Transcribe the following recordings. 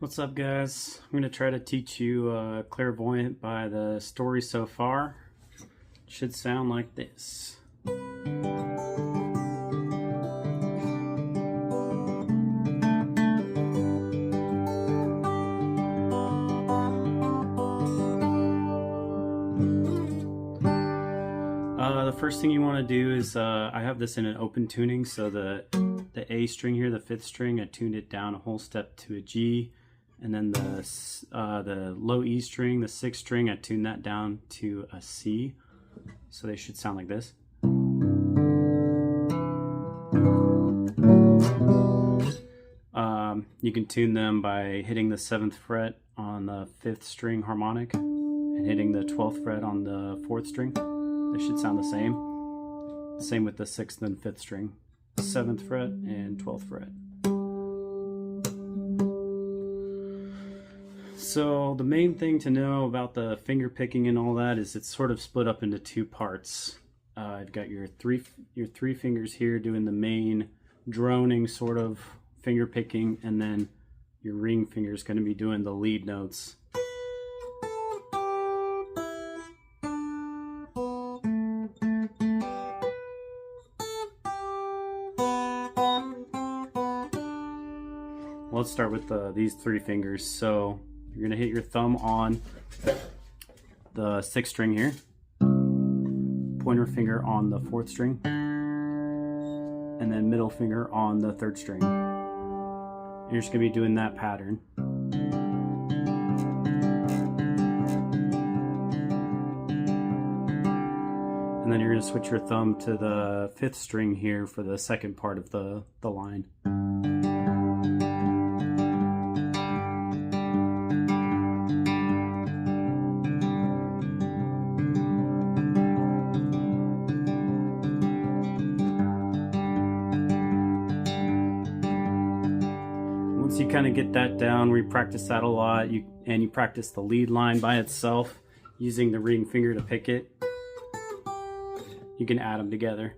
What's up, guys? I'm going to try to teach you Clairvoyant by the story so far. It should sound like this. The first thing you want to do is, I have this in an open tuning, so the A string here, the 5th string, I tuned it down a whole step to a G. And then the low E string, the 6th string, I tuned that down to a C. So they should sound like this. You can tune them by hitting the 7th fret on the 5th string harmonic and hitting the 12th fret on the 4th string. They should sound the same. Same with the 6th and 5th string. 7th fret and 12th fret. So the main thing to know about the finger picking and all that is it's sort of split up into two parts. I've got your three fingers here doing the main droning sort of finger picking, and then your ring finger is going to be doing the lead notes. Let's start with these 3 fingers. So you're going to hit your thumb on the 6th string here, pointer finger on the 4th string, and then middle finger on the 3rd string. And you're just going to be doing that pattern. And then you're going to switch your thumb to the 5th string here for the second part of the line. Once you kind of get that down, we practice that a lot, and you practice the lead line by itself using the ring finger to pick it. You can add them together.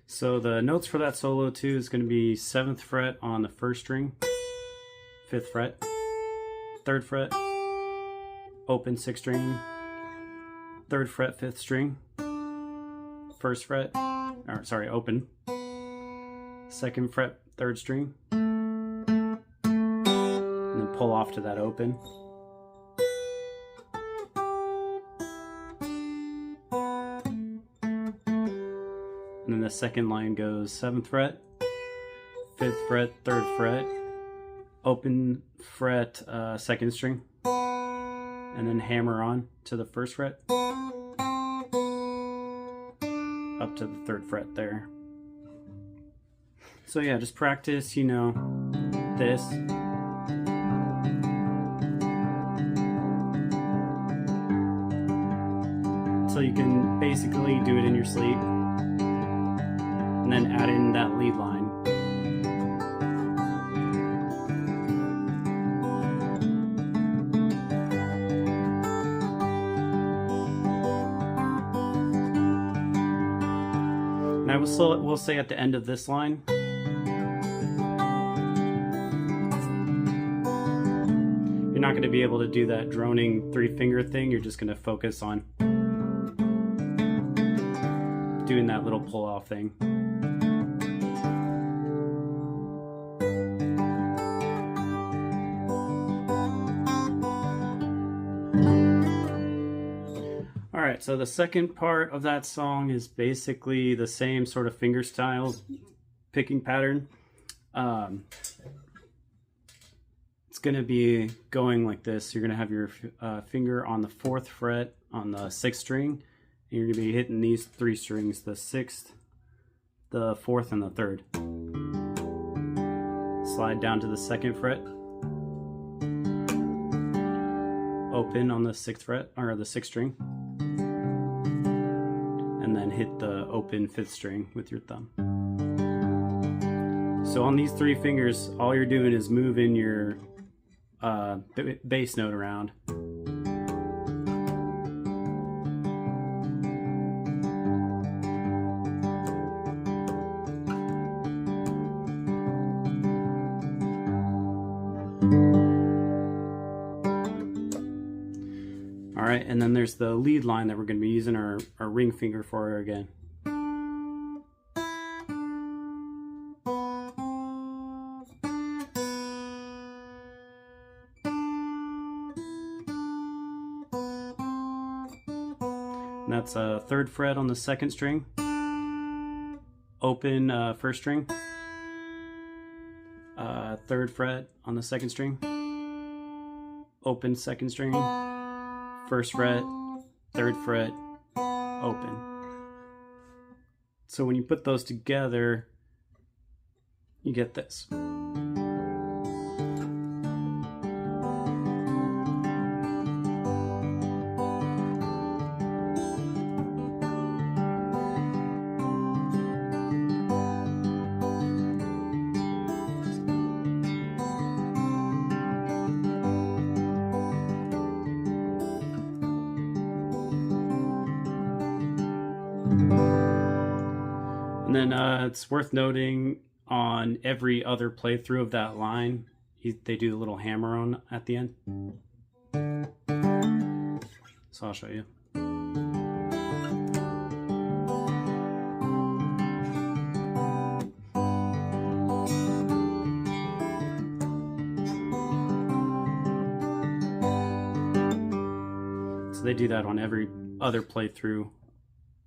So the notes for that solo too is going to be 7th fret on the 1st string, 5th fret, 3rd fret, open 6th string, 3rd fret 5th string, 1st fret, or sorry, open, 2nd fret 3rd string, and then pull off to that open. And then the second line goes 7th fret, 5th fret, 3rd fret, open fret, 2nd string, and then hammer on to the 1st fret, up to the 3rd fret there. So yeah, just practice, you know, this. So you can basically do it in your sleep. And then add in that lead line. And I will say at the end of this line, you're not going to be able to do that droning 3-finger thing. You're just going to focus on doing that little pull-off thing. Alright, so the second part of that song is basically the same sort of finger style picking pattern. It's going to be going like this. You're going to have your finger on the 4th fret on the 6th string, and you're going to be hitting these 3 strings, the 6th, the 4th, and the 3rd. Slide down to the 2nd fret, open on the 6th fret, or the 6th string. and then hit the open 5th string with your thumb. So on these 3 fingers, all you're doing is moving your bass note around. Alright, and then there's the lead line that we're going to be using our ring finger for again. And that's a 3rd fret on the 2nd string, open 1st string, 3rd fret on the 2nd string, open 2nd string, 1st fret, 3rd fret, open. So when you put those together, you get this. And then it's worth noting on every other playthrough of that line, they do a little hammer on at the end. So I'll show you. So they do that on every other playthrough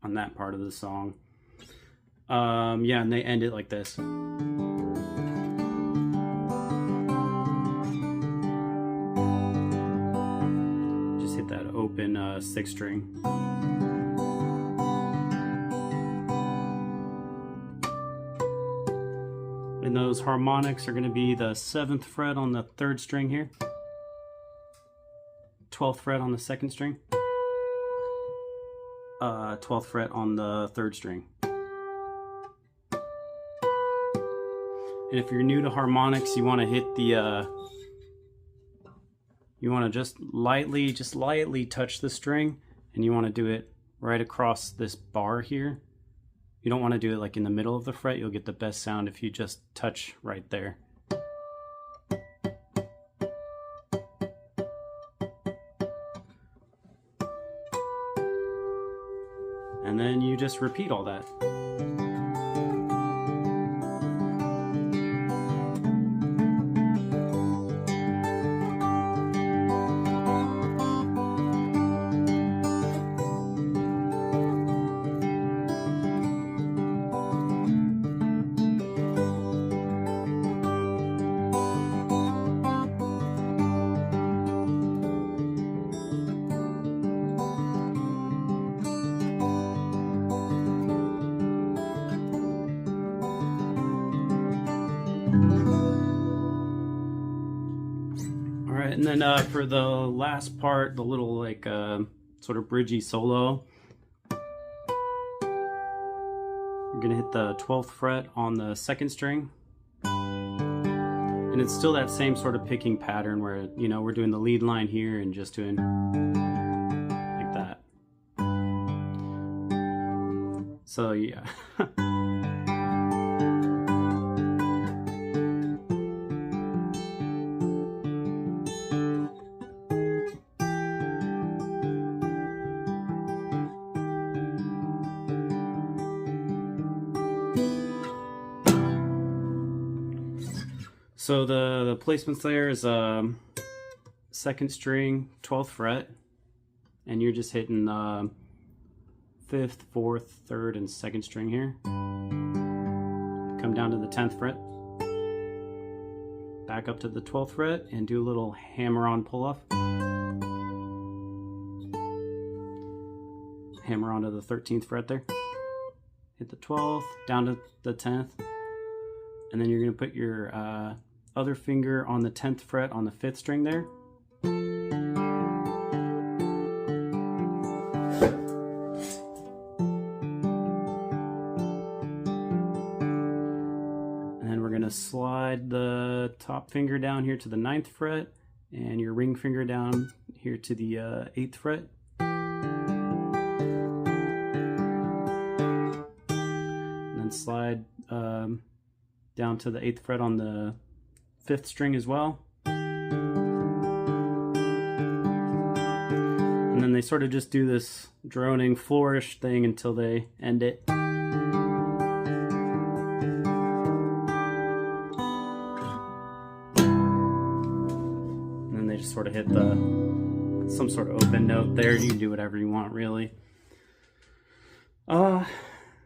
on that part of the song. Yeah, and they end it like this. Just hit that open 6th string. And those harmonics are going to be the 7th fret on the 3rd string here, 12th fret on the 2nd string, 12th fret on the 3rd string. And if you're new to harmonics, you want to hit the, you want to just lightly touch the string, and you want to do it right across this bar here. You don't want to do it like in the middle of the fret. You'll get the best sound if you just touch right there. And then you just repeat all that. Alright, and then for the last part, the little like sort of bridgey solo, you're going to hit the 12th fret on the 2nd string. And it's still that same sort of picking pattern where, you know, we're doing the lead line here and just doing like that. So yeah. So the placements there is 2nd string, 12th fret, and you're just hitting 5th, 4th, 3rd, and 2nd string here. Come down to the 10th fret, back up to the 12th fret, and do a little hammer-on pull-off. Hammer onto the 13th fret there. Hit the 12th, down to the 10th, and then you're going to put your other finger on the 10th fret on the 5th string there. top finger down here to the 9th fret, and your ring finger down here to the 8th fret. And then slide down to the 8th fret on the 5th string as well. And then they sort of just do this droning flourish thing until they end it. They just sort of hit some sort of open note there. You can do whatever you want, really. But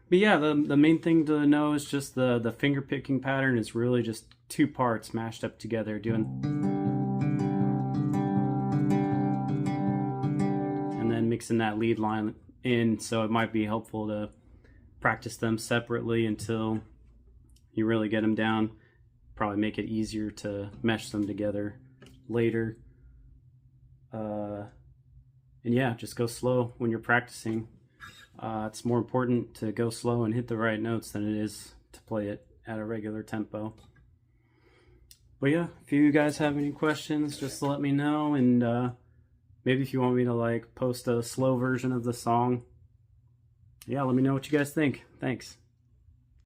yeah, the main thing to know is just the finger picking pattern is really just 2 parts mashed up together, doing, and then mixing that lead line in. So it might be helpful to practice them separately until you really get them down. Probably make it easier to mesh them together later. And yeah, just go slow when you're practicing. It's more important to go slow and hit the right notes than it is to play it at a regular tempo. But yeah, if you guys have any questions, just let me know, and maybe if you want me to like post a slow version of the song, yeah, let me know what you guys think. Thanks.